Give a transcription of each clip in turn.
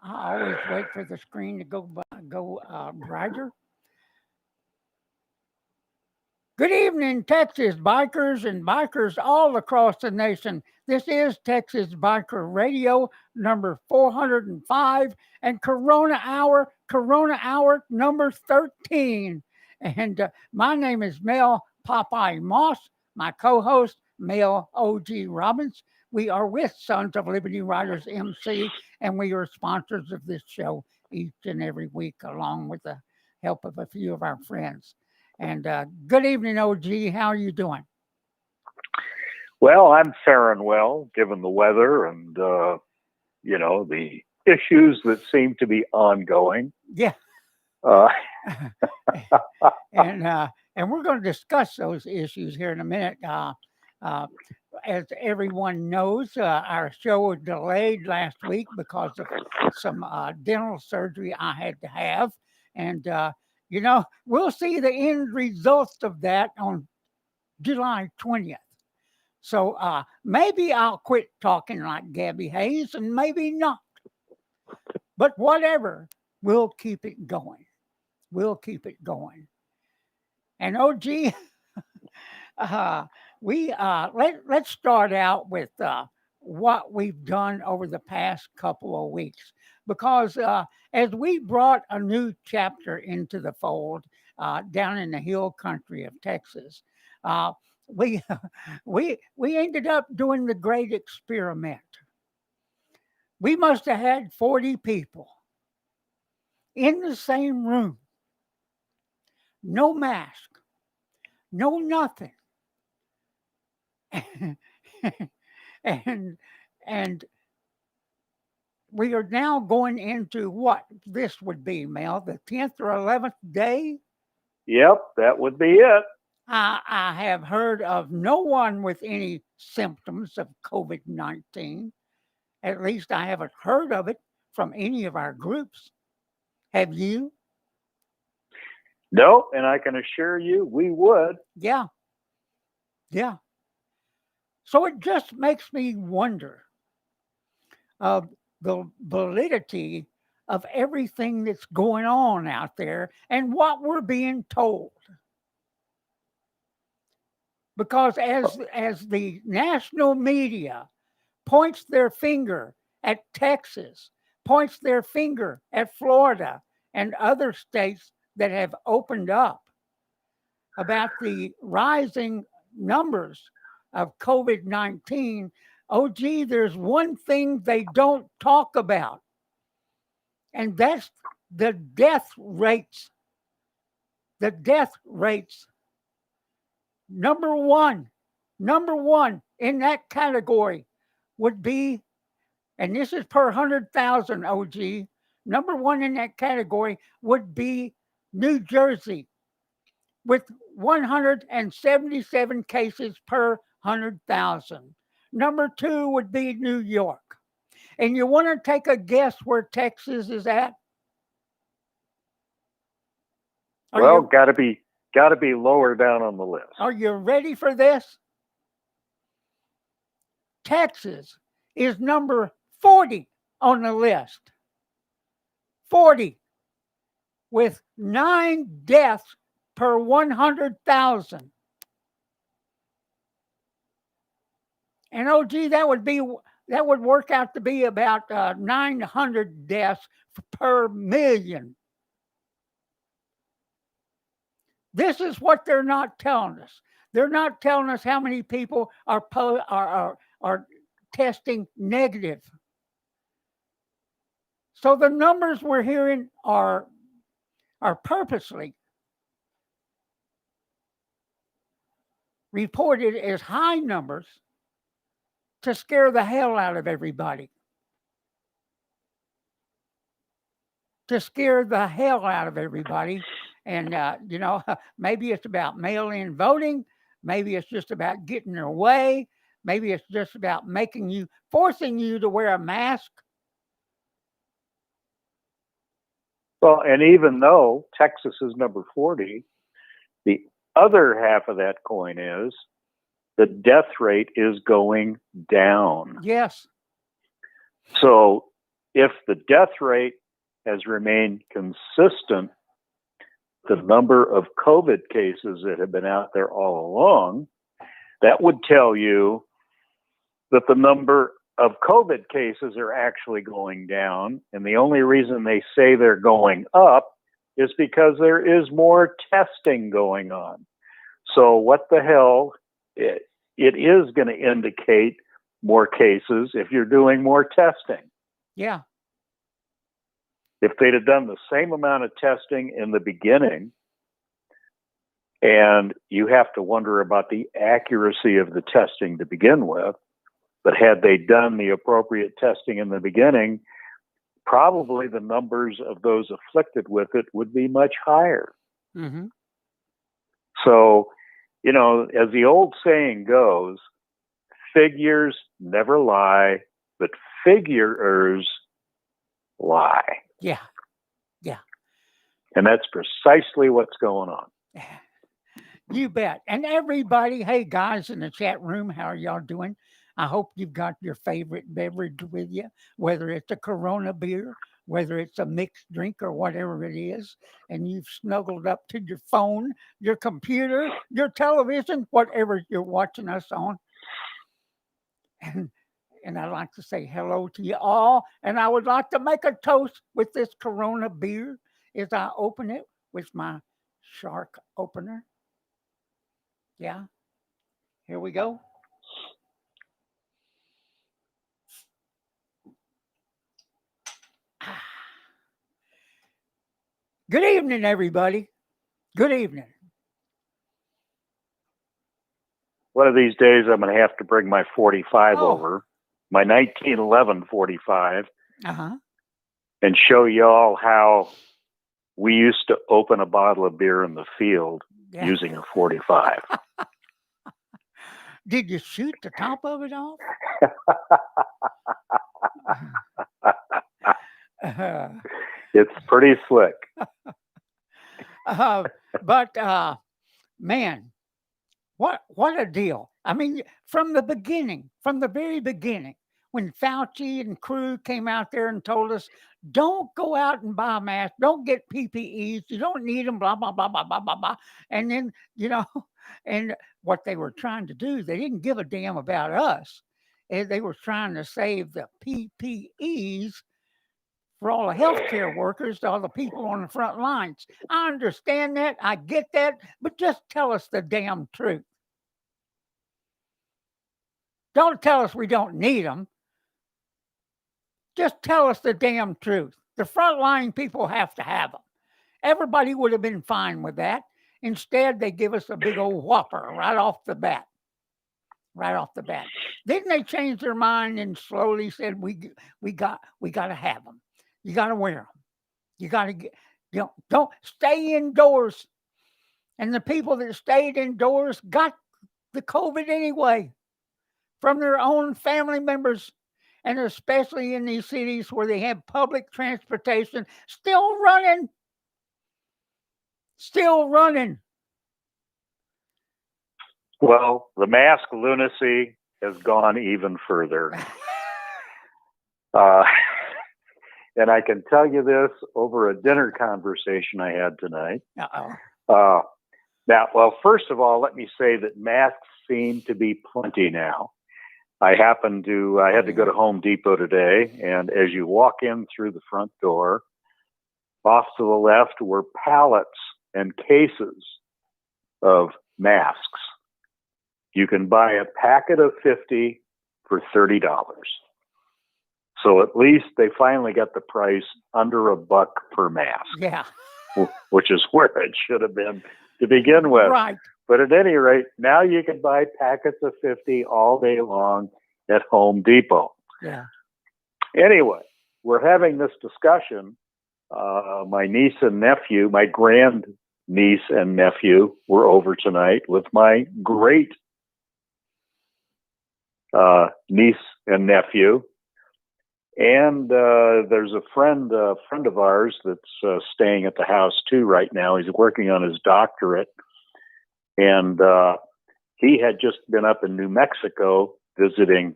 I always wait for the screen to go brighter. Good evening, Texas bikers and bikers all across the nation. This is Texas Biker Radio number 405 and Corona Hour number 13. And my name is Mel Popeye Moss, my co host, Mel OG Robbins. We are with Sons of Liberty Riders MC, and we are sponsors of this show each and every week, along with the help of a few of our friends. And good evening, OG. How are you doing? Well, I'm faring well, given the weather and, the issues that seem to be ongoing. Yeah. Uh, and we're going to discuss those issues here in a minute. As everyone knows, our show was delayed last week because of some dental surgery I had to have. And we'll see the end results of that on July 20th. So maybe I'll quit talking like Gabby Hayes and maybe not. But whatever, we'll keep it going. We'll keep it going. And OG, let's start out with what we've done over the past couple of weeks, because as we brought a new chapter into the fold down in the hill country of Texas, we we ended up doing the great experiment. We must have had 40 people in the same room, no mask, no nothing. and we are now going into what this would be, Mel, the 10th or 11th day. Yep, that would be it. I have heard of no one with any symptoms of COVID-19. At least I haven't heard of it from any of our groups. Have you? No, and I can assure you we would. Yeah. Yeah. So it just makes me wonder of the validity of everything that's going on out there and what we're being told. Because as the national media points their finger at Texas, points their finger at Florida and other states that have opened up about the rising numbers of COVID-19, OG, there's one thing they don't talk about, and that's the death rates. The death rates. Number one in that category would be, and this is per 100,000, OG, number one in that category would be New Jersey with 177 cases per 100,000. Number two would be New York. And you want to take a guess where Texas is at? Got to be lower down on the list. Are you ready for this? Texas is number 40 on the list. 40, with 9 deaths per 100,000. And OG, that would work out to be about 900 deaths per million. This is what they're not telling us. They're not telling us how many people are testing negative. So the numbers we're hearing are purposely reported as high numbers to scare the hell out of everybody. To scare the hell out of everybody. And, maybe it's about mail-in voting. Maybe it's just about getting their way. Maybe it's just about forcing you to wear a mask. Well, and even though Texas is number 40, the other half of that coin is the death rate is going down. Yes. So if the death rate has remained consistent, the number of COVID cases that have been out there all along, that would tell you that the number of COVID cases are actually going down. And the only reason they say they're going up is because there is more testing going on. So what the hell? It is going to indicate more cases if you're doing more testing. Yeah. If they'd have done the same amount of testing in the beginning, and you have to wonder about the accuracy of the testing to begin with, but had they done the appropriate testing in the beginning, probably the numbers of those afflicted with it would be much higher. Mm-hmm. So, as the old saying goes, figures never lie, but figurers lie. Yeah. Yeah. And that's precisely what's going on. You bet. And everybody, hey guys in the chat room, how are y'all doing? I hope you've got your favorite beverage with you, whether it's a Corona beer, whether it's a mixed drink or whatever it is, and you've snuggled up to your phone, your computer, your television, whatever you're watching us on. And I'd like to say hello to you all. And I would like to make a toast with this Corona beer as I open it with my shark opener. Yeah. Here we go. Good evening, everybody. Good evening. One of these days, I'm going to have to bring my 45 over, my 1911 45, and show y'all how we used to open a bottle of beer in the field using a 45. Did you shoot the top of it off? It's pretty slick. But man, what a deal. I mean, from the very beginning, when Fauci and crew came out there and told us, don't go out and buy masks, don't get PPEs, you don't need them, blah, blah, blah, blah, blah, blah, blah. And then, and what they were trying to do, they didn't give a damn about us. They were trying to save the PPEs for all the healthcare workers, all the people on the front lines. I understand that. I get that. But just tell us the damn truth. Don't tell us we don't need them. Just tell us the damn truth. The frontline people have to have them. Everybody would have been fine with that. Instead, they give us a big old whopper right off the bat. Right off the bat. Then they changed their mind and slowly said, we got to have them. You got to wear them. You got to get, don't stay indoors. And the people that stayed indoors got the COVID anyway from their own family members. And especially in these cities where they have public transportation still running. Well, the mask lunacy has gone even further. And I can tell you this over a dinner conversation I had tonight. Now, well, first of all, let me say that masks seem to be plenty now. I had to go to Home Depot today, and as you walk in through the front door, off to the left were pallets and cases of masks. You can buy a packet of 50 for $30. So at least they finally got the price under $1 per mask. Yeah. Which is where it should have been to begin with. Right. But at any rate, now you can buy packets of 50 all day long at Home Depot. Yeah. Anyway, we're having this discussion. My niece and nephew, my grand niece and nephew, were over tonight with my great niece and nephew. And there's a friend of ours that's staying at the house too right now. He's working on his doctorate, and he had just been up in New Mexico visiting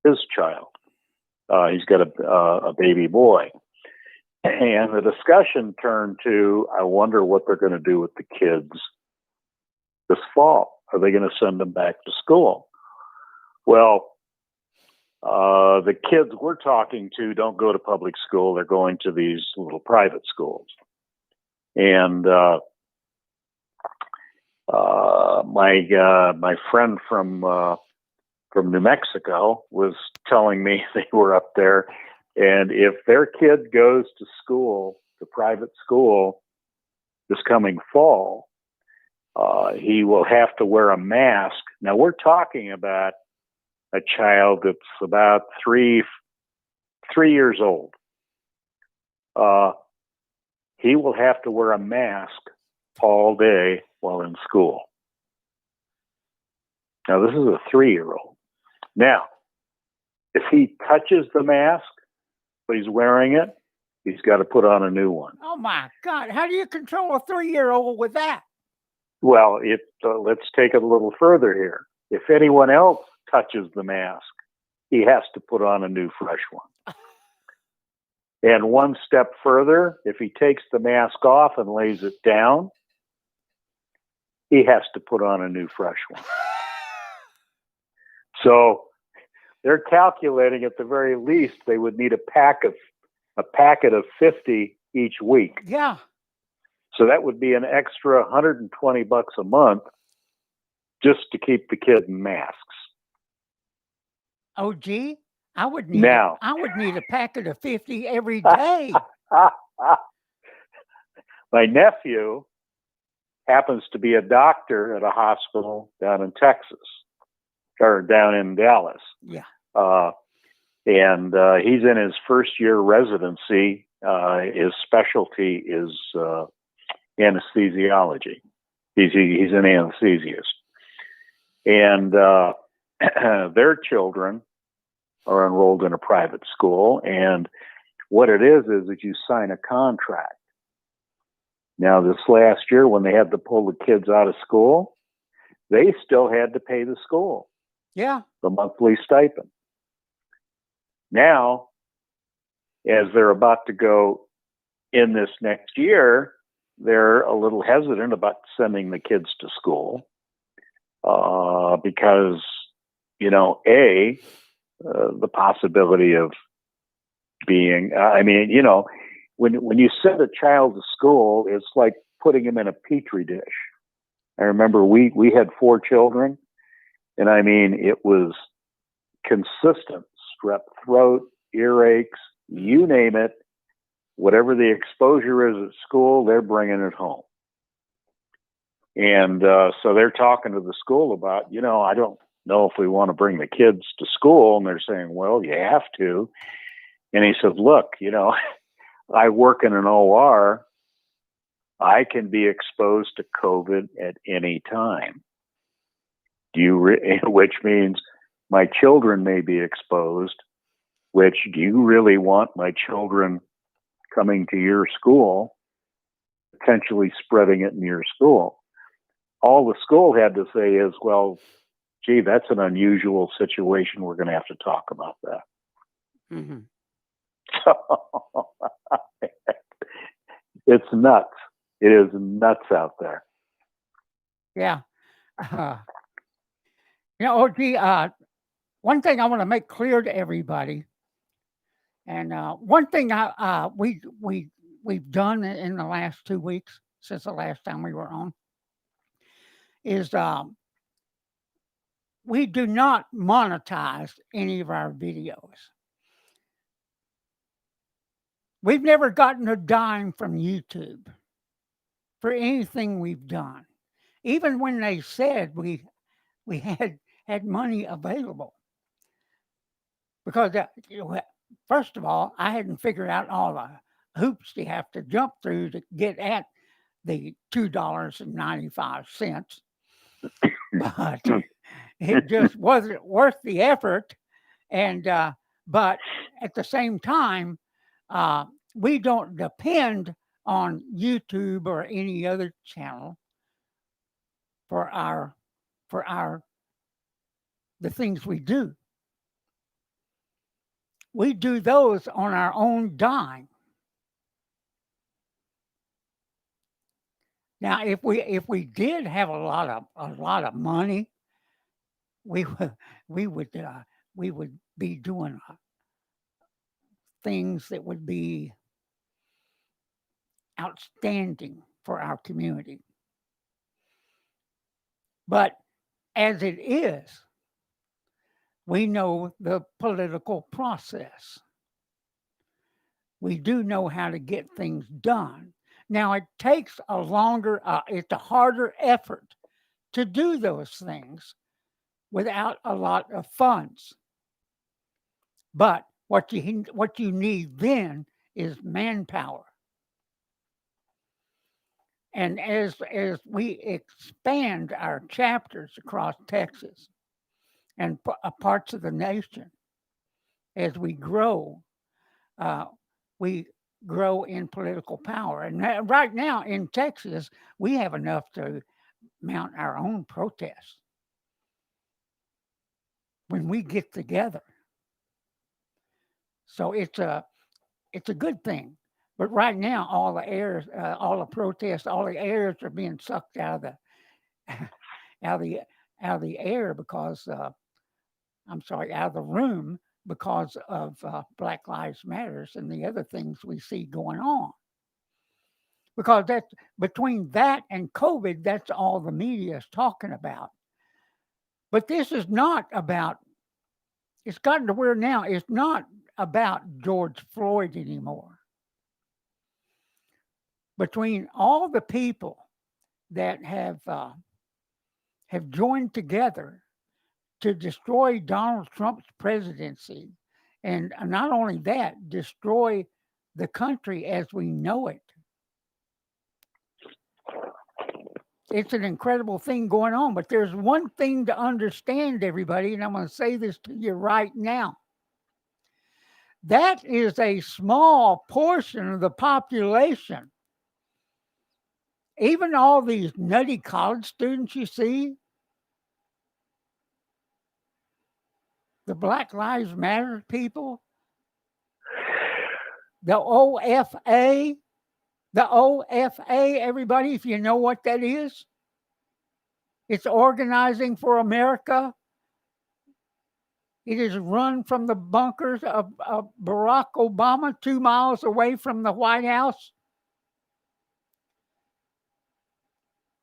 his child. He's got a baby boy. And the discussion turned to, I wonder what they're going to do with the kids this fall. Are they going to send them back to school? Well, the kids we're talking to don't go to public school. They're going to these little private schools. And my friend from New Mexico was telling me they were up there, and if their kid goes to school, to private school, this coming fall, he will have to wear a mask. Now we're talking about a child that's about three years old. He will have to wear a mask all day while in school. Now this is a 3-year-old. Now, if he touches the mask, but he's wearing it, he's got to put on a new one. Oh my God! How do you control a 3-year-old with that? Well, let's take it a little further here. If anyone else touches the mask, he has to put on a new, fresh one. And one step further, if he takes the mask off and lays it down, he has to put on a new, fresh one. So they're calculating at the very least they would need a packet of 50 each week. Yeah. So that would be an extra $120 a month just to keep the kid in masks. Oh, gee, I would need a packet of 50 every day. My nephew happens to be a doctor at a hospital down in Texas, or down in Dallas. Yeah. And he's in his first year residency. His specialty is anesthesiology. He's an anesthesiast. And their children are enrolled in a private school. And what it is that you sign a contract. Now, this last year, when they had to pull the kids out of school, they still had to pay the school. Yeah. The monthly stipend. Now, as they're about to go in this next year, they're a little hesitant about sending the kids to school because, the possibility of being, when you send a child to school, it's like putting him in a petri dish. I remember we had 4 children, and it was consistent strep throat, earaches, you name it. Whatever the exposure is at school, they're bringing it home. And so they're talking to the school about, I don't know if we want to bring the kids to school. And they're saying, well, you have to. And he said, look, I work in an OR. I can be exposed to COVID at any time. Which means my children may be exposed, which do you really want my children coming to your school, potentially spreading it in your school? All the school had to say is, well, gee, that's an unusual situation. We're going to have to talk about that. Mm-hmm. So it's nuts. It is nuts out there. Yeah. One thing I want to make clear to everybody, and one thing we've done in the last 2 weeks since the last time we were on is we do not monetize any of our videos. We've never gotten a dime from YouTube for anything we've done, even when they said we had money available. Because first of all, I hadn't figured out all the hoops you have to jump through to get at the $2.95, but it just wasn't worth the effort. And but at the same time, we don't depend on YouTube or any other channel for the things we do. we do those on our own dime. Now, if we did have a lot of money, we would we would we would be doing things that would be outstanding for our community. But as it is, we know the political process. We do know how to get things done. Now, it takes a longer, it's a harder effort to do those things without a lot of funds. But what you need then is manpower. And as we expand our chapters across Texas and parts of the nation, as we grow in political power. And right now in Texas, we have enough to mount our own protests when we get together. So it's a good thing. But right now, all the protests, all the airs are being sucked out of the air because out of the room because of Black Lives Matters and the other things we see going on. Because that's between that and COVID, that's all the media is talking about. But this is not about. It's gotten to where now it's not about George Floyd anymore. Between all the people that have joined together to destroy Donald Trump's presidency, and not only that, destroy the country as we know it. It's an incredible thing going on, but there's one thing to understand, everybody, and I'm going to say this to you right now. That is a small portion of the population. Even all these nutty college students you see, the Black Lives Matter people, the OFA, everybody, if you know what that is, it's Organizing for America. It is run from the bunkers of Barack Obama, 2 miles away from the White House.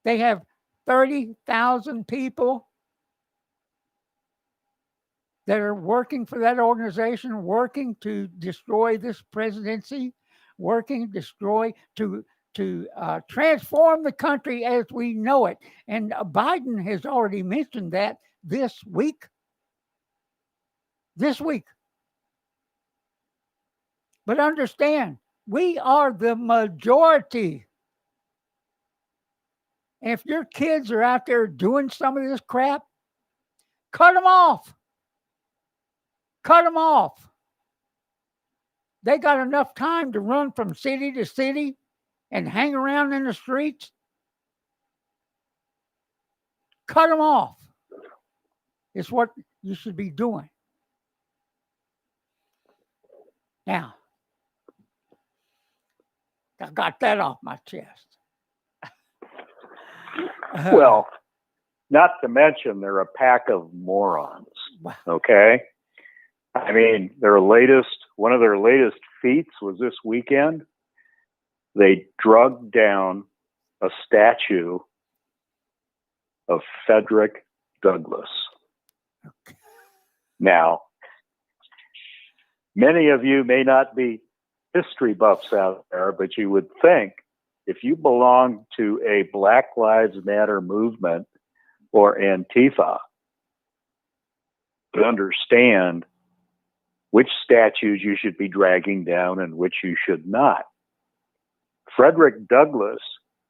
They have 30,000 people that are working for that organization, working to destroy this presidency, working to transform the country as we know it. And Biden has already mentioned that this week. But understand, we are the majority. If your kids are out there doing some of this crap, cut them off. Cut them off. They got enough time to run from city to city and hang around in the streets. Cut them off. It's what you should be doing. Now, I got that off my chest. Well, not to mention they're a pack of morons. Wow. Okay? I mean, one of their latest feats was this weekend. They drugged down a statue of Frederick Douglass. Okay. Now, many of you may not be history buffs out there, but you would think if you belong to a Black Lives Matter movement or Antifa, to understand which statues you should be dragging down and which you should not. Frederick Douglass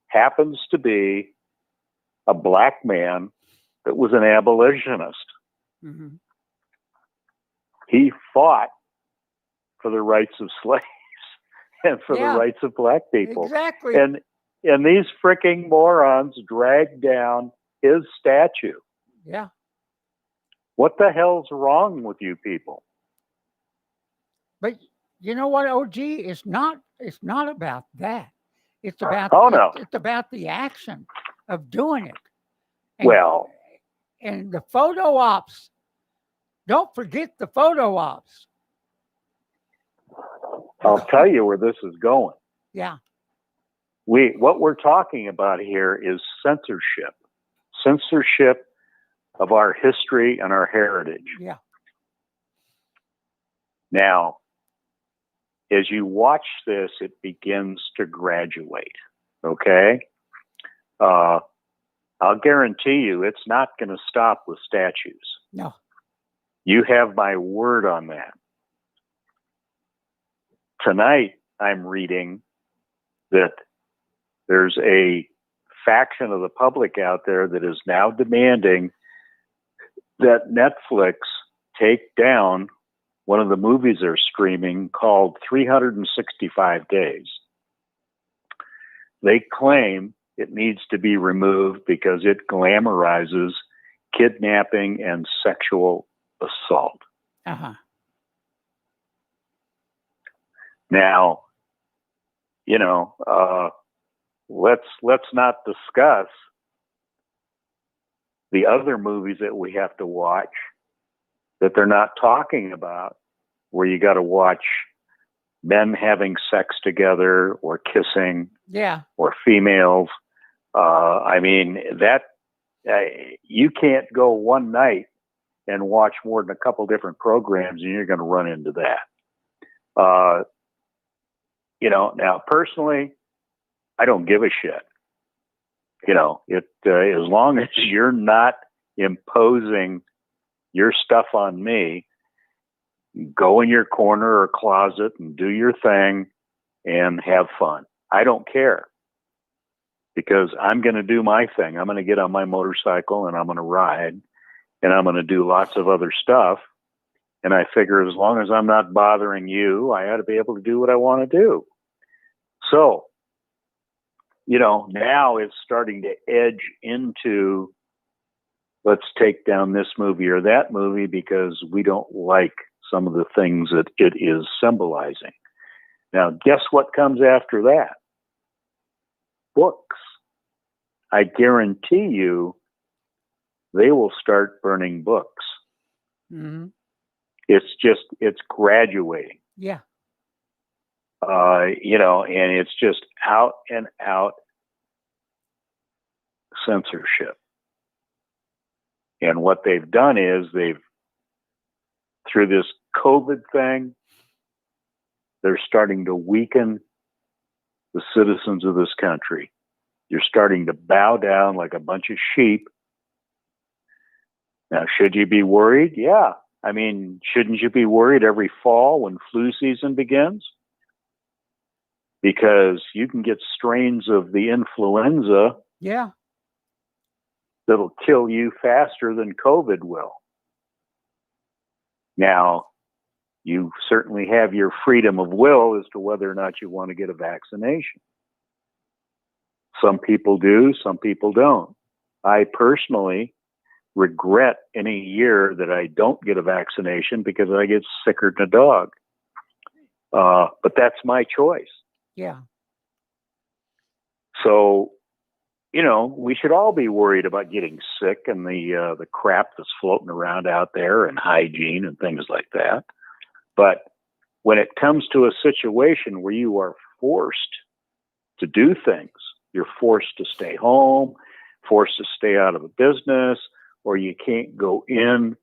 happens to be a black man that was an abolitionist. Mm-hmm. He fought for the rights of slaves and for the rights of black people. Exactly. And these freaking morons dragged down his statue. Yeah. What the hell's wrong with you people? But you know what, OG? It's not about that. Oh no. It's about the action of doing it. And Well, and the photo ops, don't forget the photo ops. I'll tell you where this is going. Yeah. What we're talking about here is censorship. Censorship of our history and our heritage. Yeah. Now, as you watch this, it begins to graduate. Okay? I'll guarantee you it's not going to stop with statues. No. You have my word on that. Tonight, I'm reading that there's a faction of the public out there that is now demanding that Netflix take down one of the movies they're streaming called 365 Days. They claim it needs to be removed because it glamorizes kidnapping and sexual assault. Uh-huh. Now, let's not discuss the other movies that we have to watch that they're not talking about, where you got to watch men having sex together or kissing, Yeah. or females. I mean, you can't go one night and watch more than a couple different programs, and you're going to run into that. Now personally, I don't give a shit. As long as you're not imposing your stuff on me, go in your corner or closet and do your thing and have fun. I don't care, because I'm going to do my thing. I'm going to get on my motorcycle and I'm going to ride, and I'm going to do lots of other stuff. And I figure as long as I'm not bothering you, I ought to be able to do what I want to do. So, now it's starting to edge into, let's take down this movie or that movie because we don't like some of the things that it is symbolizing. Now, guess what comes after that? Books. I guarantee you they will start burning books. Mm-hmm. It's graduating. Yeah. And it's just out and out censorship. And what they've done is through this COVID thing, they're starting to weaken the citizens of this country. You're starting to bow down like a bunch of sheep. Now, should you be worried? Yeah. I mean, shouldn't you be worried every fall when flu season begins? Because you can get strains of the influenza Yeah. that'll kill you faster than COVID will. Now, you certainly have your freedom of will as to whether or not you want to get a vaccination. Some people do, some people don't. I personally regret any year that I don't get a vaccination because I get sicker than a dog. But that's my choice. Yeah. So, we should all be worried about getting sick and the crap that's floating around out there, and hygiene and things like that. But when it comes to a situation where you are forced to do things, you're forced to stay home, forced to stay out of a business, or you can't go in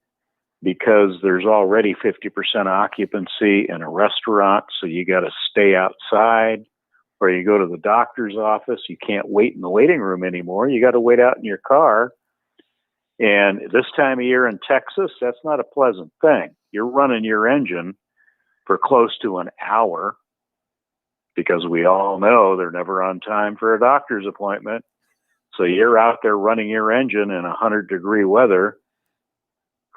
because there's already 50% occupancy in a restaurant, so you got to stay outside. Or you go to the doctor's office, you can't wait in the waiting room anymore. You got to wait out in your car. And this time of year in Texas, that's not a pleasant thing. You're running your engine for close to an hour, because we all know they're never on time for a doctor's appointment. So you're out there running your engine in 100-degree weather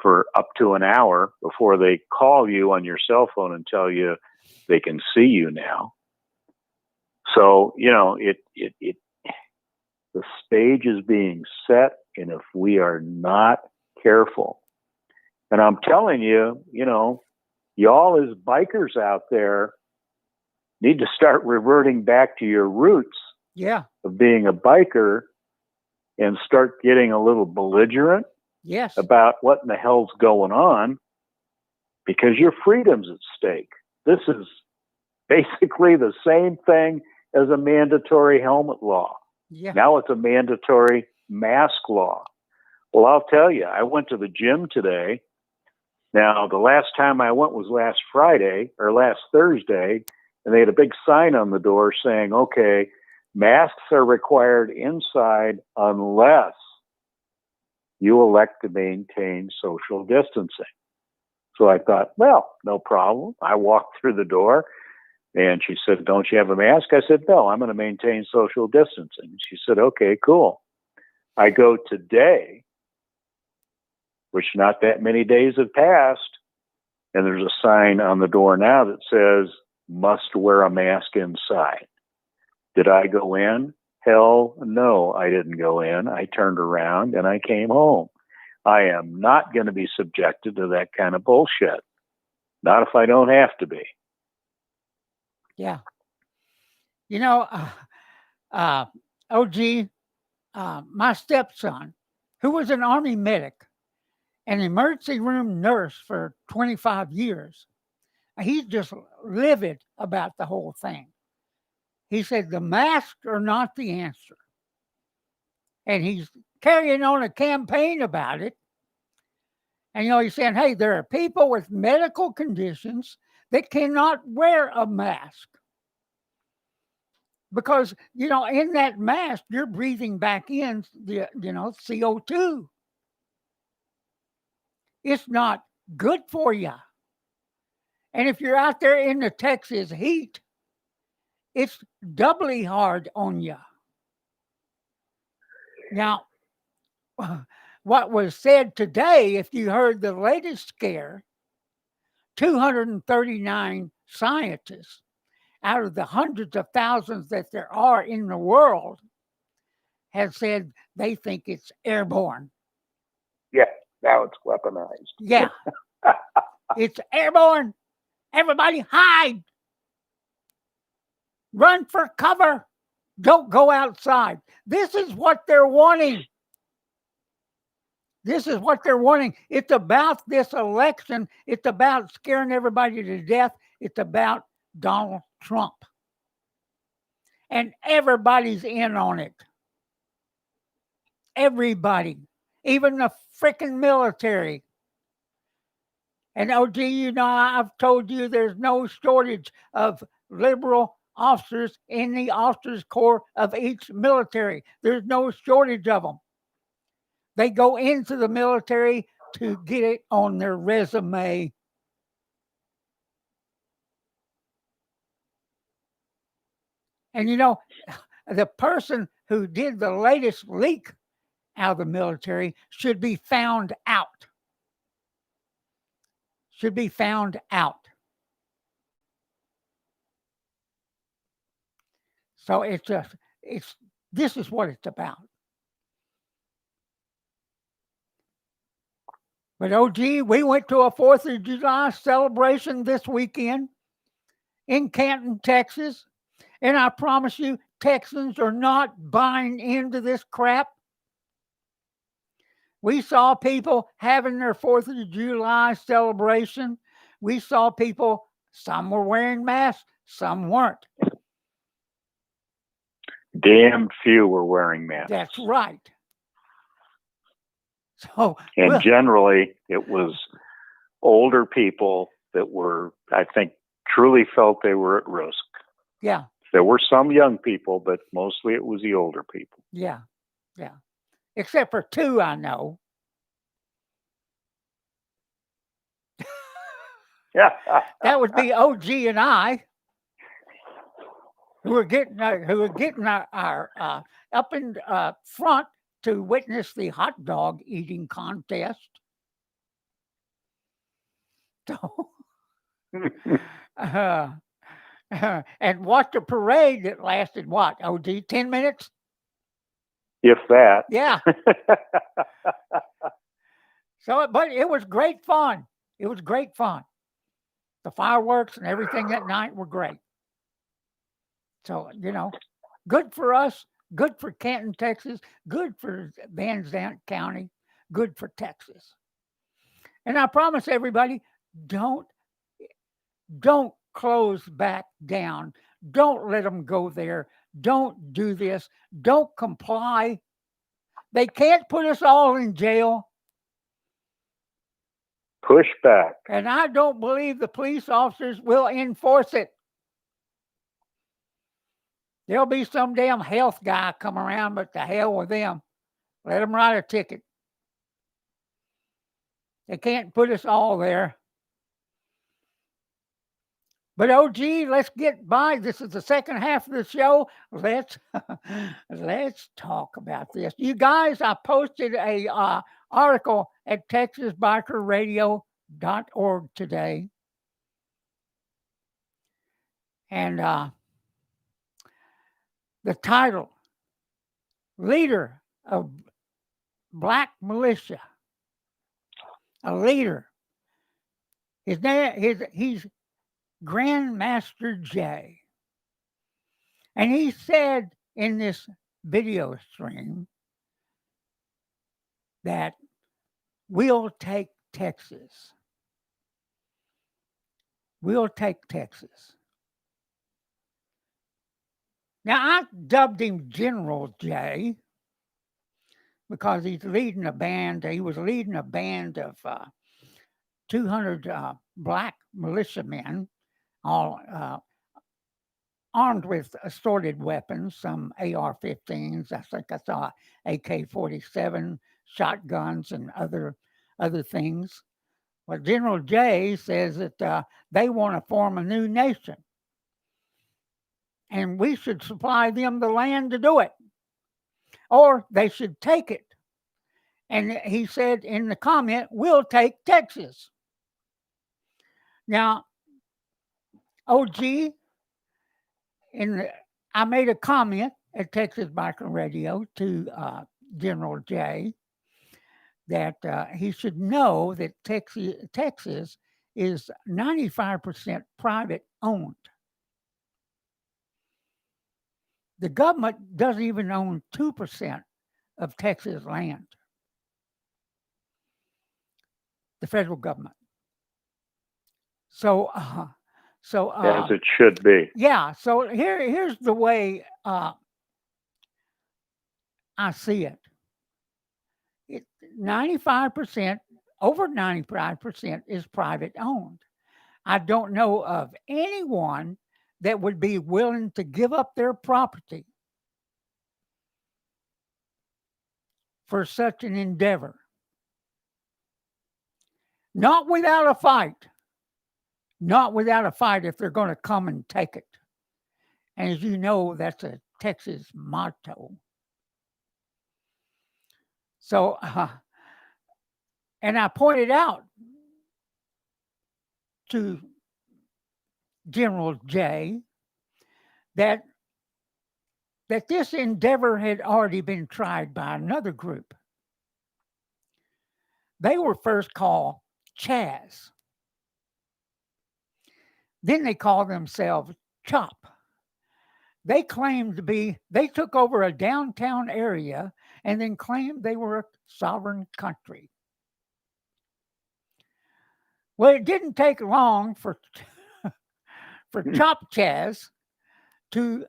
for up to an hour before they call you on your cell phone and tell you they can see you now. So, the stage is being set, and if we are not careful, and I'm telling you, y'all as bikers out there need to start reverting back to your roots Yeah. of being a biker and start getting a little belligerent Yes. about what in the hell's going on, because your freedom's at stake. This is basically the same thing as a mandatory helmet law. Yeah. Now it's a mandatory mask law. Well, I'll tell you, I went to the gym today. Now, the last time I went was last Friday or last Thursday, and they had a big sign on the door saying, okay, masks are required inside unless you elect to maintain social distancing. So I thought, well, no problem. I walked through the door and she said, don't you have a mask? I said, no, I'm going to maintain social distancing. She said, okay, cool. I go today, which not that many days have passed, and there's a sign on the door now that says, must wear a mask inside. Did I go in? Hell no, I didn't go in. I turned around and I came home. I am not going to be subjected to that kind of bullshit. Not if I don't have to be. Yeah. You know, OG, my stepson, who was an Army medic, an emergency room nurse for 25 years, he's just livid about the whole thing. He said the masks are not the answer. And he's carrying on a campaign about it. And, he's saying, hey, there are people with medical conditions that cannot wear a mask. Because, in that mask, you're breathing back in the, CO2. It's not good for you. And if you're out there in the Texas heat, it's doubly hard on you. Now, what was said today, if you heard the latest scare, 239 scientists out of the hundreds of thousands that there are in the world have said they think it's airborne. Yeah, now it's weaponized. Yeah, it's airborne. Everybody hide. Run for cover. Don't go outside. This is what they're wanting. This is what they're wanting. It's about this election. It's about scaring everybody to death. It's about Donald Trump. And everybody's in on it. Everybody. Even the freaking military. And OG, I've told you there's no shortage of liberal officers in the officers corps of each military. There's no shortage of them. They go into the military to get it on their resume. And the person who did the latest leak out of the military should be found out. Should be found out. So this is what it's about. But OG, we went to a 4th of July celebration this weekend in Canton, Texas. And I promise you, Texans are not buying into this crap. We saw people having their 4th of July celebration. We saw people, some were wearing masks, some weren't. Damn few were wearing masks. That's right. So, and generally, it was older people that were, I think, truly felt they were at risk. Yeah. There were some young people, but mostly it was the older people. Yeah. Yeah. Except for 2 I know. That would be OG and I, who were getting our up in front to witness the hot dog eating contest. So, and watch a parade that lasted what, OG, 10 minutes? If that. Yeah. So, but it was great fun. It was great fun. The fireworks and everything that night were great. So, good for us, good for Canton, Texas, good for Van Zandt County, good for Texas. And I promise everybody, don't don't close back down. Don't let them go there. Don't do this. Don't comply. They can't put us all in jail. Push back. And I don't believe the police officers will enforce it. There'll be some damn health guy come around, but to hell with them. Let them write a ticket. They can't put us all there. But OG, let's get by. This is the second half of the show. Let's talk about this. You guys, I posted a article at texasbikerradio.org today. And the title, Leader of Black Militia. A leader. His name, he's Grandmaster J. And he said in this video stream that we'll take Texas. We'll take Texas. Now, I dubbed him General J because he's leading a band. He was leading a band of 200 black militiamen, all armed with assorted weapons, some AR-15s. I think I saw AK-47, shotguns, and other things. Well, General J says that they want to form a new nation, and we should supply them the land to do it, or they should take it. And he said in the comment, we'll take Texas. Now, OG, I made a comment at Texas Biker Radio to General J that he should know that Texas is 95% private owned. The government doesn't even own 2% of Texas land. The federal government. So as it should be. Yeah. So here's the way I see it. 95%, over 95% is private owned. I don't know of anyone that would be willing to give up their property for such an endeavor. Not without a fight. Not without a fight if they're going to come and take it. And as you know, that's a Texas motto. So, and I pointed out to General J that this endeavor had already been tried by another group. They were first called Chaz. Then they called themselves CHOP. They claimed they took over a downtown area and then claimed they were a sovereign country. Well, it didn't take long for Chop Chaz to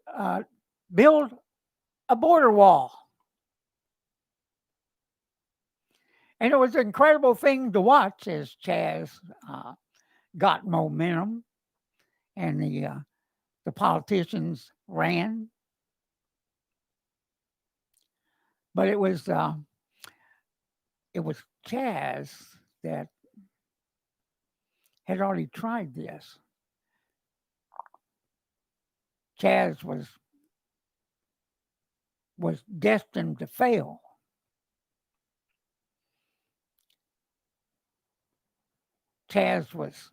build a border wall. And it was an incredible thing to watch as Chaz got momentum and the politicians ran. But it was Chaz that had already tried this. Chaz was destined to fail. Chaz was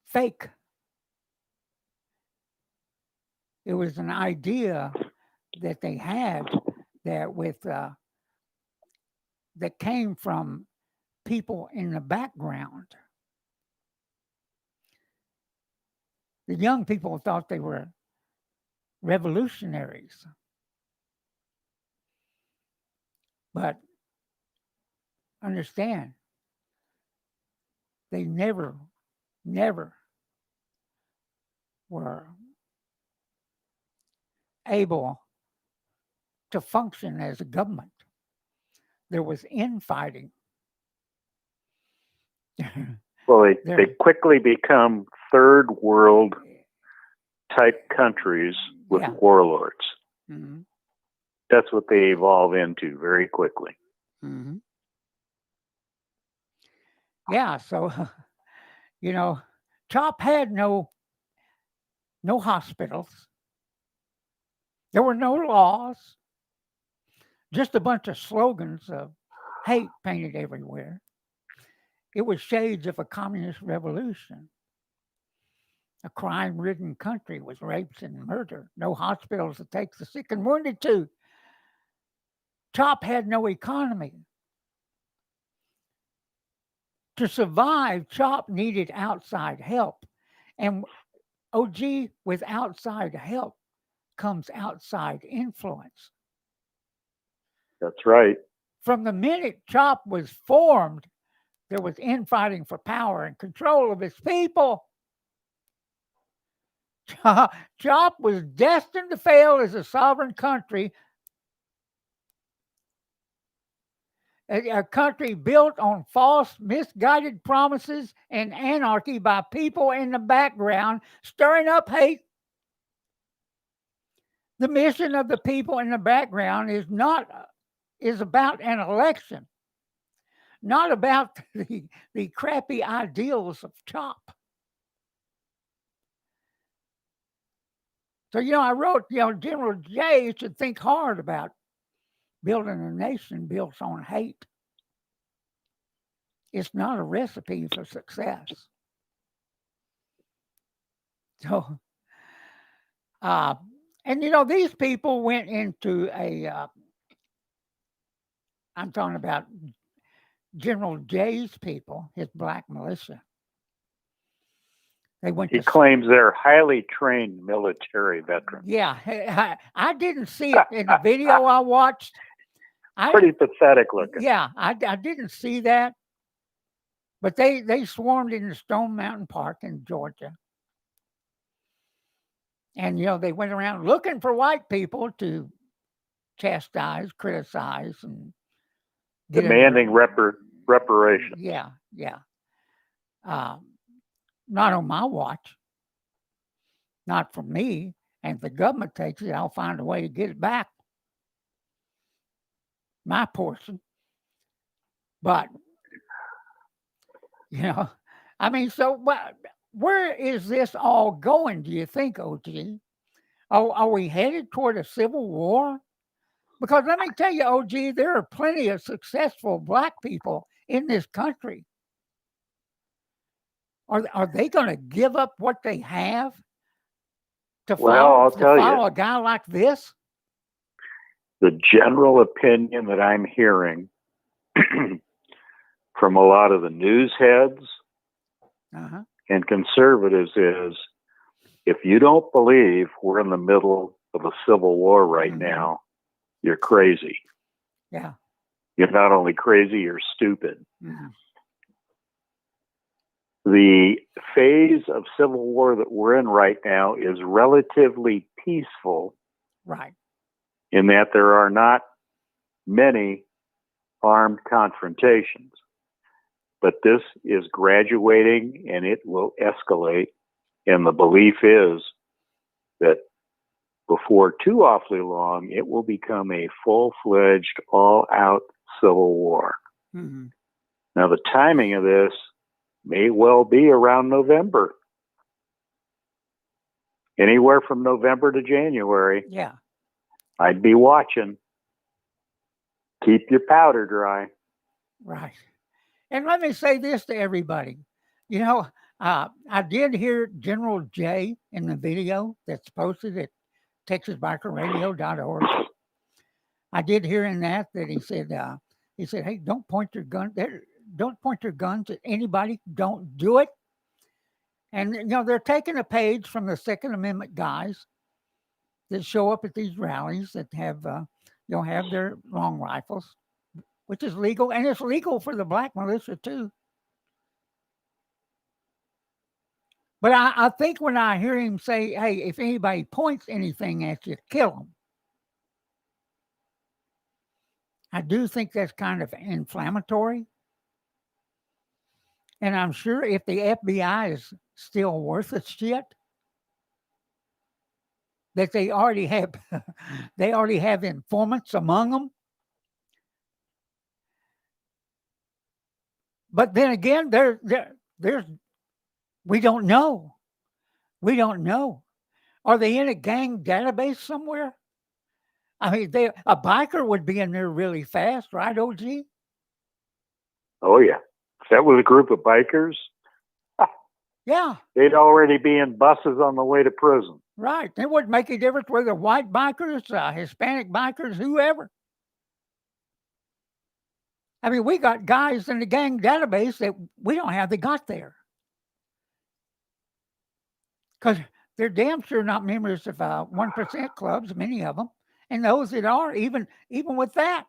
fake. It was an idea that they had that came from people in the background. The young people thought they were revolutionaries. But understand, they never were able to function as a government. There was infighting. Well, they quickly become third world type countries with warlords. Mm-hmm. That's what they evolve into very quickly. Mm-hmm. Yeah, so CHOP had no hospitals. There were no laws. Just a bunch of slogans of hate painted everywhere. It was shades of a communist revolution. A crime-ridden country with rapes and murder. No hospitals to take the sick and wounded to. CHOP had no economy. To survive, CHOP needed outside help. And OG, with outside help comes outside influence. That's right. From the minute CHOP was formed, there was infighting for power and control of its people. CHOP was destined to fail as a sovereign country, a country built on false, misguided promises and anarchy by people in the background stirring up hate. The mission of the people in the background is about an election, not about the crappy ideals of CHOP. So, I wrote, General Jay should think hard about building a nation built on hate. It's not a recipe for success. So, and these people went into I'm talking about General Jay's people, his black militia. He claims they're highly trained military veterans. Yeah, I didn't see it in the video I watched. Pretty pathetic looking. Yeah, I didn't see that. But they swarmed into Stone Mountain Park in Georgia. And, they went around looking for white people to chastise, criticize, and demanding reparation. Yeah. Not on my watch. Not for me. And if the government takes it, I'll find a way to get it back. My portion. But, so where is this all going, do you think, OG? Are we headed toward a civil war? Because let me tell you, OG, there are plenty of successful black people in this country. Are they going to give up what they have to follow a guy like this? The general opinion that I'm hearing from a lot of the news heads and conservatives is, if you don't believe we're in the middle of a civil war right now, you're crazy. Yeah. You're not only crazy, you're stupid. Mm-hmm. The phase of civil war that we're in right now is relatively peaceful. Right. In that there are not many armed confrontations. But this is graduating and it will escalate. And the belief is that before too awfully long, it will become a full-fledged, all-out civil war. Mm-hmm. Now, the timing of this may well be around November. Anywhere from November to January. Yeah. I'd be watching. Keep your powder dry. Right. And let me say this to everybody. I did hear General Jay in the video that's posted at TexasBikerRadio.org. I did hear in that he said, hey, don't point your gun at anybody. Don't do it. And they're taking a page from the Second Amendment guys that show up at these rallies that have their long rifles, which is legal, and it's legal for the black militia too. But I think when I hear him say, "Hey, if anybody points anything at you, kill them," I do think that's kind of inflammatory. And I'm sure if the FBI is still worth a shit, that they already have they already have informants among them. But then again, there's we don't know. We don't know. Are they in a gang database somewhere? I mean, a biker would be in there really fast, right, OG? Oh yeah, if that was a group of bikers, Yeah, they'd already be in buses on the way to prison. right. It wouldn't make a difference whether white bikers, Hispanic bikers, whoever. I mean, we got guys in the gang database that we don't have that got there. Because they're damn sure not members of 1% clubs, many of them. And those that are, even with that,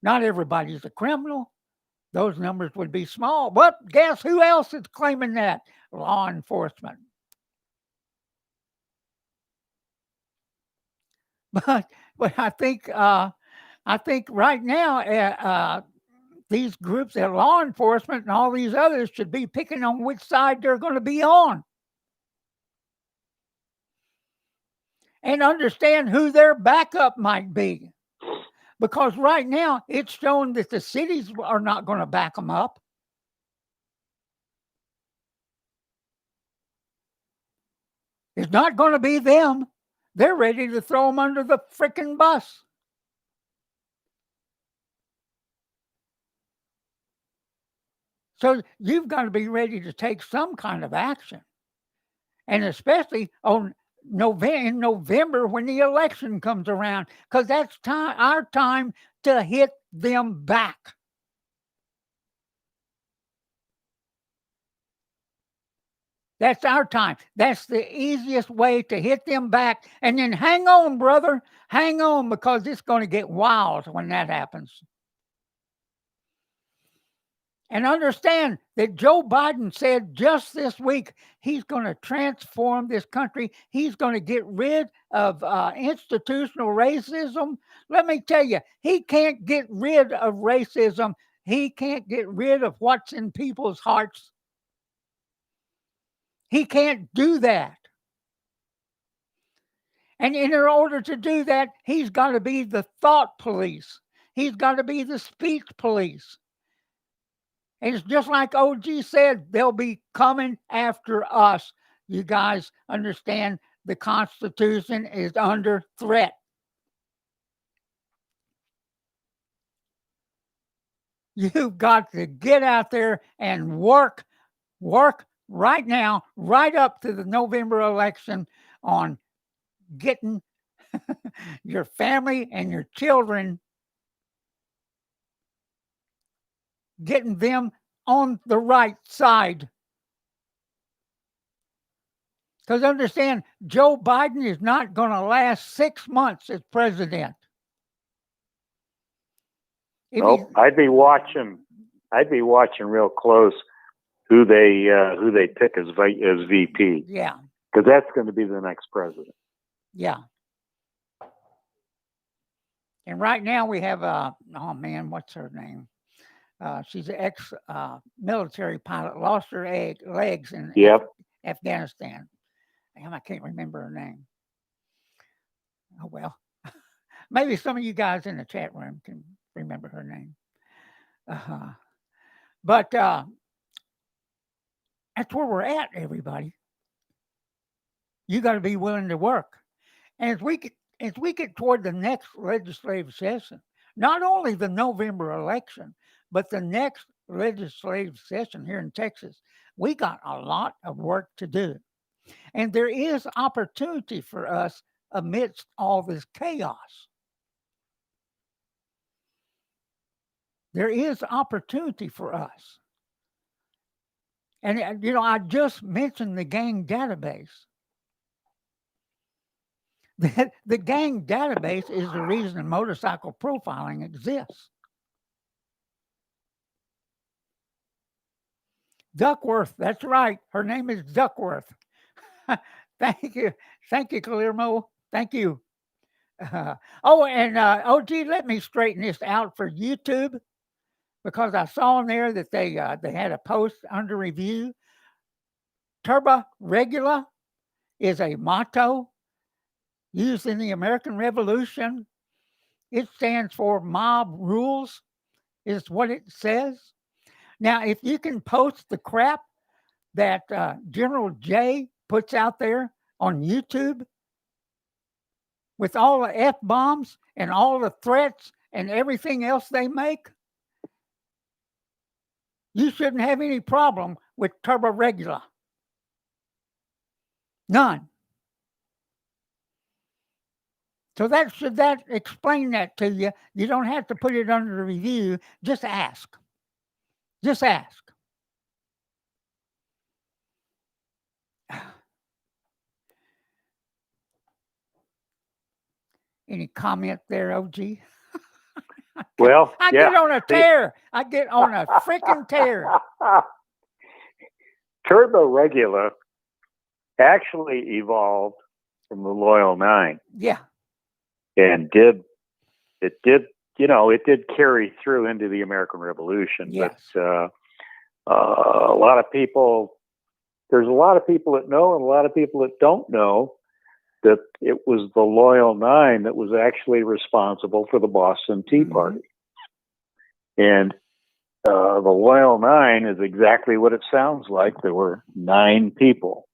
not everybody's a criminal. Those numbers would be small. But guess who else is claiming that? Law enforcement. But I think right now these groups at law enforcement and all these others should be picking on which side they're going to be on. And understand who their backup might be. Because right now it's shown that the cities are not going to back them up. It's not going to be them. They're ready to throw them under the frickin' bus. So you've got to be ready to take some kind of action. And especially in November when the election comes around, because that's our time to hit them back. That's our time. That's the easiest way to hit them back. And then hang on, brother. Hang on, because it's going to get wild when that happens. And understand that Joe Biden said just this week he's going to transform this country. He's going to get rid of institutional racism. Let me tell you, he can't get rid of racism. He can't get rid of what's in people's hearts. He can't do that. And in order to do that, he's got to be the thought police. He's got to be the speech police. And it's just like OG said, they'll be coming after us. You guys understand the Constitution is under threat. You've got to get out there and work right now, right up to the November election on getting your family and your children, getting them on the right side. Because understand, Joe Biden is not going to last 6 months as president. Nope, I'd be watching real close who they pick as VP. Yeah, because that's going to be the next president. Yeah. And right now we have oh man, what's her name? She's an ex-military pilot. Lost her legs in Afghanistan. Damn, I can't remember her name. Oh well, maybe some of you guys in the chat room can remember her name. But that's where we're at, everybody. You got to be willing to work, and as we get toward the next legislative session, not only the November election, but the next legislative session here in Texas, we got a lot of work to do. And there is opportunity for us amidst all this chaos. There is opportunity for us. And, I just mentioned the gang database. The gang database is the reason motorcycle profiling exists. Duckworth, that's right. Her name is Duckworth. Thank you. Thank you, Guillermo. Thank you. OG, let me straighten this out for YouTube, because I saw in there that they had a post under review. Turbo Regula is a motto used in the American Revolution. It stands for mob rules, is what it says. Now, if you can post the crap that General J puts out there on YouTube with all the F-bombs and all the threats and everything else they make, you shouldn't have any problem with Turbo Regula. None. So should that explain that to you? You don't have to put it under review. Just ask. Just ask. Any comment there, OG? Well, I get on a tear. I get on a freaking tear. Turbo Regula actually evolved from the Loyal Nine. Yeah. And it did carry through into the American Revolution. Yes. But a lot of people, there's a lot of people that know and a lot of people that don't know that it was the Loyal Nine that was actually responsible for the Boston Tea Party. And the Loyal Nine is exactly what it sounds like. There were 9 people.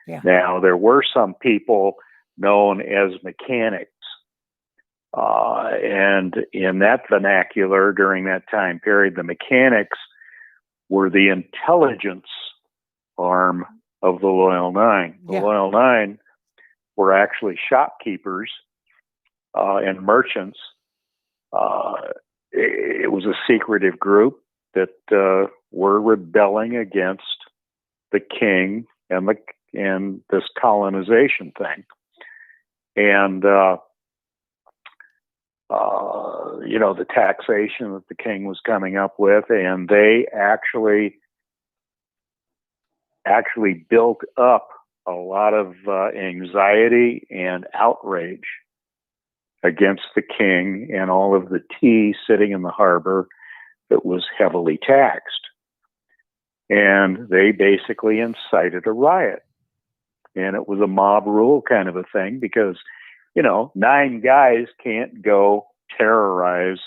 Yeah. Now, there were some people known as mechanics. And in that vernacular, during that time period, the mechanics were the intelligence arm of the Loyal Nine. The Loyal Nine were actually shopkeepers and merchants. It was a secretive group that were rebelling against the king and this colonization thing. And the taxation that the king was coming up with, and they actually built up a lot of anxiety and outrage against the king and all of the tea sitting in the harbor that was heavily taxed. And they basically incited a riot. And it was a mob rule kind of a thing because, 9 guys can't go terrorize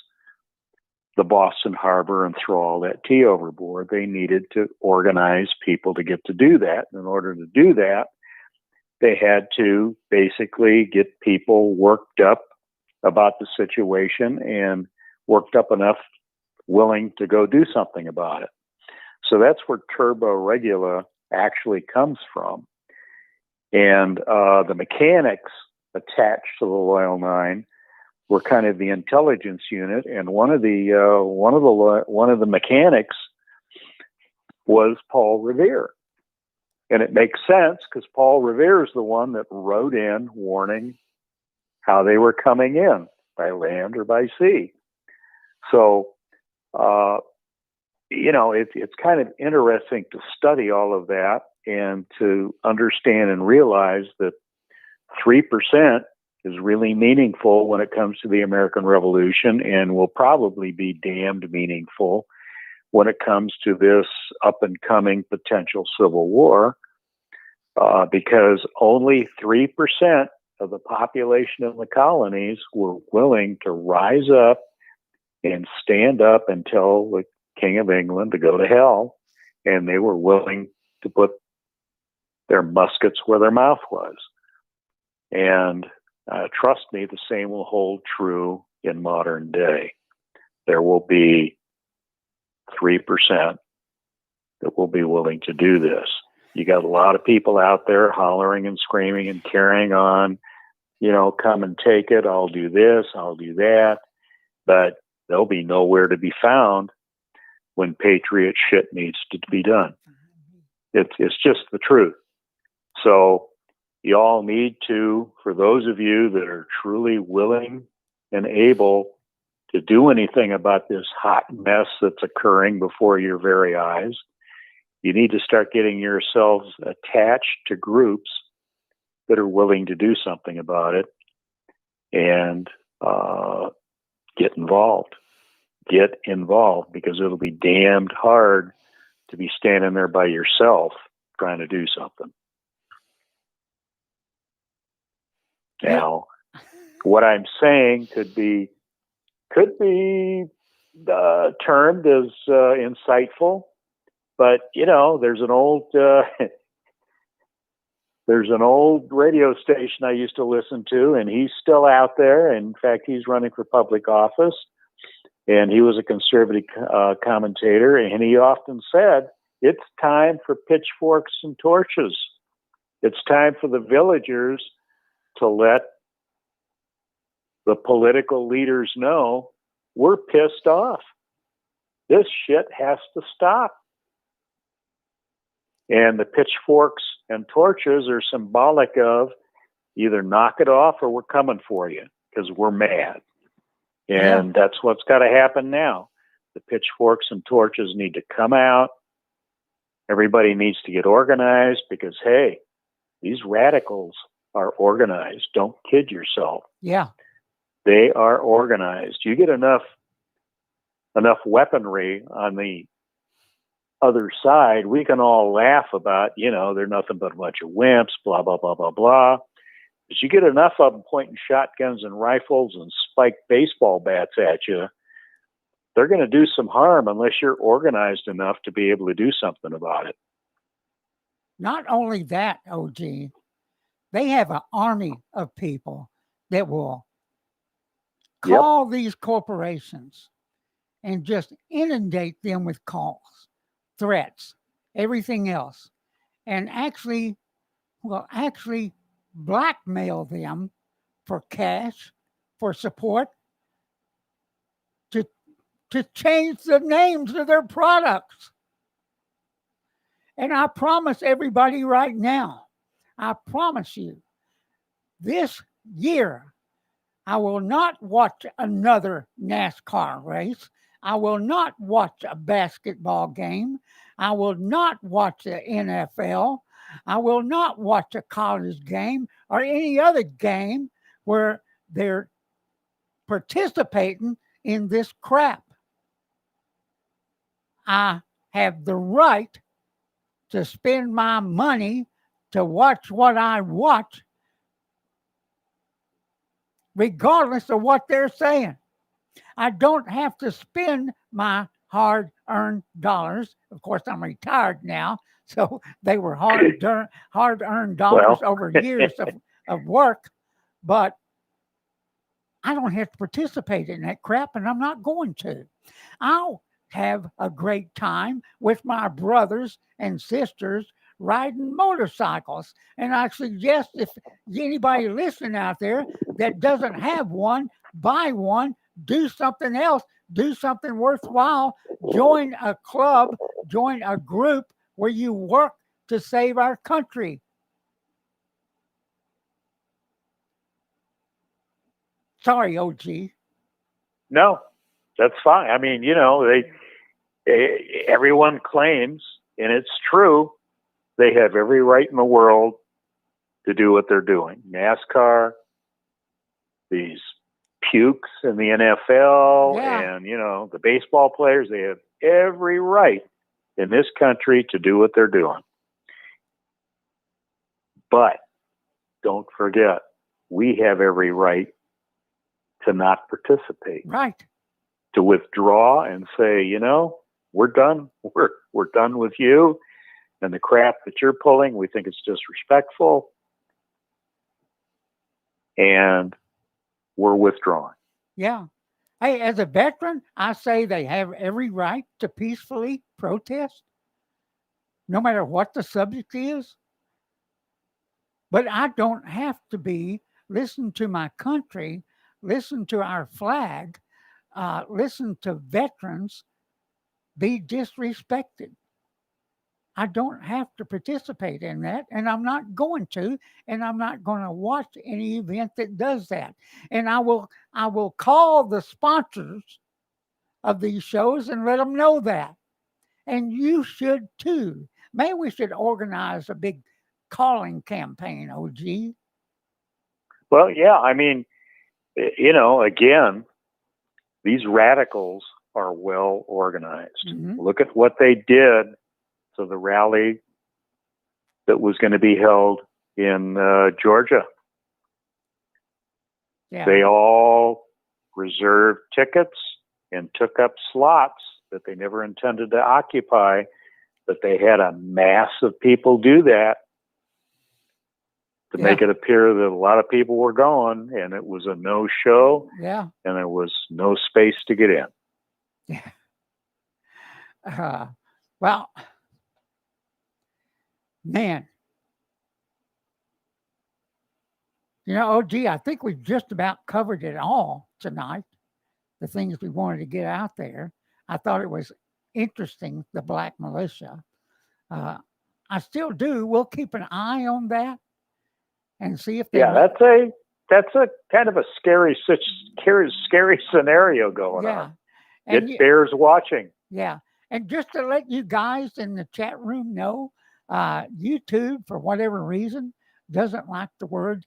the Boston Harbor and throw all that tea overboard. They needed to organize people to get to do that. In order to do that, they had to basically get people worked up about the situation and worked up enough willing to go do something about it. So that's where Turbo Regula actually comes from. And the mechanics attached to the Loyal Nine were kind of the intelligence unit, and one of the mechanics was Paul Revere. And it makes sense because Paul Revere is the one that wrote in warning how they were coming in by land or by sea. So, it's kind of interesting to study all of that and to understand and realize that 3% is really meaningful when it comes to the American Revolution and will probably be damned meaningful when it comes to this up-and-coming potential civil war, because only 3% of the population of the colonies were willing to rise up and stand up and tell the King of England to go to hell, and they were willing to put their muskets where their mouth was. And trust me, the same will hold true in modern day. There will be 3% that will be willing to do this. You got a lot of people out there hollering and screaming and carrying on, come and take it. I'll do this, I'll do that. But they'll be nowhere to be found when patriot shit needs to be done. It's just the truth. So you all need to, for those of you that are truly willing and able to do anything about this hot mess that's occurring before your very eyes, you need to start getting yourselves attached to groups that are willing to do something about it and get involved. Get involved, because it'll be damned hard to be standing there by yourself trying to do something. Now, what I'm saying could be termed as insightful, but there's an old radio station I used to listen to, and he's still out there. In fact, he's running for public office, and he was a conservative commentator, and he often said, "It's time for pitchforks and torches. It's time for the villagers to let the political leaders know we're pissed off. This shit has to stop." And the pitchforks and torches are symbolic of either knock it off or we're coming for you because we're mad. And that's what's got to happen now. The pitchforks and torches need to come out. Everybody needs to get organized because, hey, these radicals are organized. Don't kid yourself. Yeah. They are organized. You get enough weaponry on the other side, we can all laugh about, they're nothing but a bunch of wimps, blah, blah, blah, blah, blah. But you get enough of them pointing shotguns and rifles and spiked baseball bats at you, they're going to do some harm unless you're organized enough to be able to do something about it. Not only that, OG, they have an army of people that will call these corporations and just inundate them with calls, threats, everything else, and actually blackmail them for cash, for support, to change the names of their products. And I promise everybody right now, I promise you, this year, I will not watch another NASCAR race. I will not watch a basketball game. I will not watch the NFL. I will not watch a college game or any other game where they're participating in this crap. I have the right to spend my money to watch what I watch, regardless of what they're saying. I don't have to spend my hard-earned dollars. Of course, I'm retired now, so they were hard-earned dollars over years of work, but I don't have to participate in that crap, and I'm not going to. I'll have a great time with my brothers and sisters riding motorcycles. And I suggest if anybody listening out there that doesn't have one, buy one, do something else, do something worthwhile, join a club, join a group where you work to save our country. Sorry, OG. No, that's fine. I mean, everyone claims, and it's true, they have every right in the world to do what they're doing. NASCAR, these pukes in the NFL, and, the baseball players, they have every right in this country to do what they're doing. But don't forget, we have every right to not participate. Right. To withdraw and say, we're done. We're done with you and the crap that you're pulling. We think it's disrespectful. And we're withdrawing. Yeah. Hey, as a veteran, I say they have every right to peacefully protest, no matter what the subject is. But I don't have to listen to my country, listen to our flag, listen to veterans be disrespected. I don't have to participate in that, and I'm not going to, and I'm not going to watch any event that does that. And I will call the sponsors of these shows and let them know that. And you should too. Maybe we should organize a big calling campaign, OG. Well, yeah, I mean, again, these radicals are well organized. Hmm. Look at what they did to the rally that was going to be held in Georgia. Yeah. They all reserved tickets and took up slots that they never intended to occupy, but they had a mass of people do that to make it appear that a lot of people were going, and it was a no-show, Yeah. and there was no space to get in. Yeah. Well, man, OG, I think we've just about covered it all tonight. The things we wanted to get out there. I thought it was interesting, the black militia. Uh, I still do. We'll keep an eye on that and see if they. Yeah, that's a kind of a scary scenario going on. And It bears watching. Yeah, and just to let you guys in the chat room know, YouTube, for whatever reason, doesn't like the word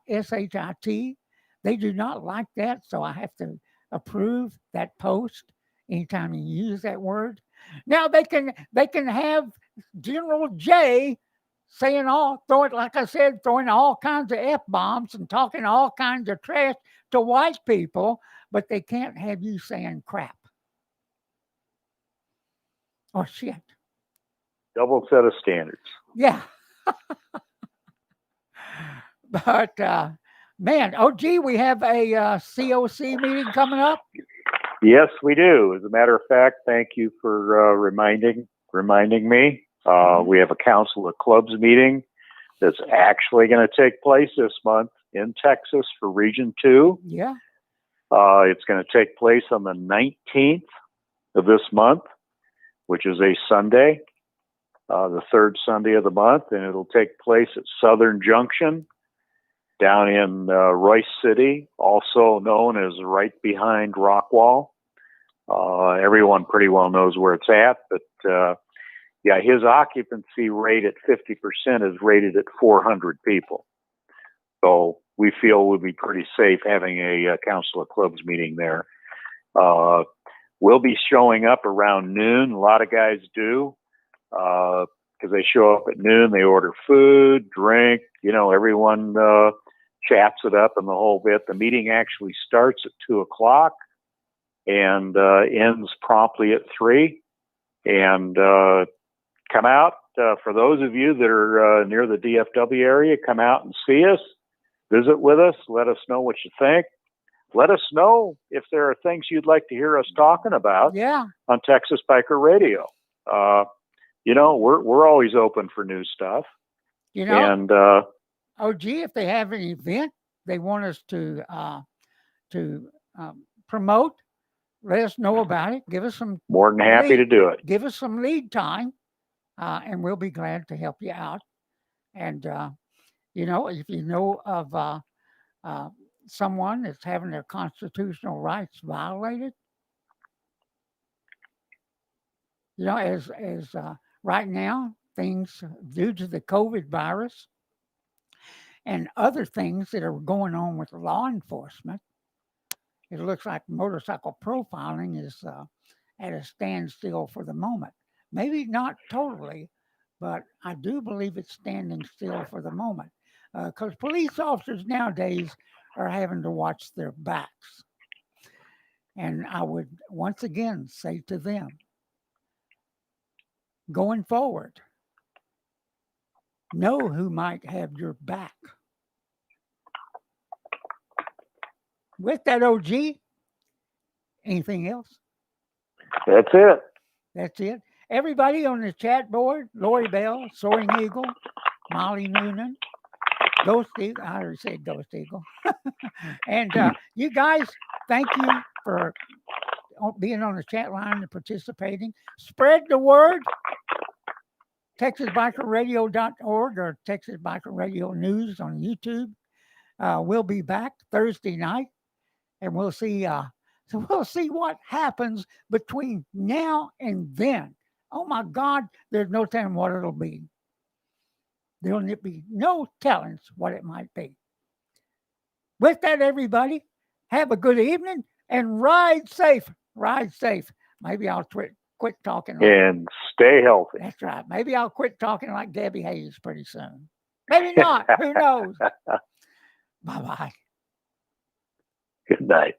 shit. They do not like that, so I have to approve that post anytime you use that word. Now they can have General J saying like I said, throwing all kinds of F-bombs and talking all kinds of trash to white people, but they can't have you saying crap or shit. Double set of standards. Yeah. But man, OG, we have a COC meeting coming up. Yes, we do. As a matter of fact, thank you for reminding me. We have a Council of Clubs meeting that's actually going to take place this month in Texas for Region 2. Yeah. It's going to take place on the 19th of this month, which is a Sunday, the third Sunday of the month, and it'll take place at Southern Junction down in Royce City, also known as right behind Rockwall. Everyone pretty well knows where it's at, but yeah, his occupancy rate at 50% is rated at 400 people. So we feel we'll be pretty safe having a Council of Clubs meeting there. We'll be showing up around noon. A lot of guys do, because they show up at noon, they order food, drink, everyone chats it up and the whole bit. The meeting actually starts at 2:00 and ends promptly at 3:00. And come out. For those of you that are near the DFW area, come out and see us, visit with us, let us know what you think. Let us know if there are things you'd like to hear us talking about on Texas Biker Radio. We're always open for new stuff. And OG, if they have an event they want us to promote, let us know about it. Give us some. More than happy to do it. Give us some lead time, and we'll be glad to help you out. And if you know of someone that's having their constitutional rights violated, as right now, things due to the COVID virus and other things that are going on with law enforcement, it looks like motorcycle profiling is at a standstill for the moment. Maybe not totally, but I do believe it's standing still for the moment, because police officers nowadays are having to watch their backs. And I would once again say to them, going forward, know who might have your back. With that, OG, anything else? That's it. That's it. Everybody on the chat board, Lori Bell, Soaring Eagle, Molly Noonan, Ghost Eagle. I already said Ghost Eagle. And you guys, thank you for being on the chat line and participating. Spread the word. TexasBikerRadio.org or Texas Biker Radio News on YouTube. We'll be back Thursday night, and we'll see. So we'll see what happens between now and then. Oh my God, there's no telling what it'll be. There'll be no telling what it might be. With that, everybody, have a good evening and ride safe. Ride safe. Maybe I'll quit talking. And stay healthy. That's right. Maybe I'll quit talking like Debbie Hayes pretty soon. Maybe not. Who knows? Bye-bye. Good night.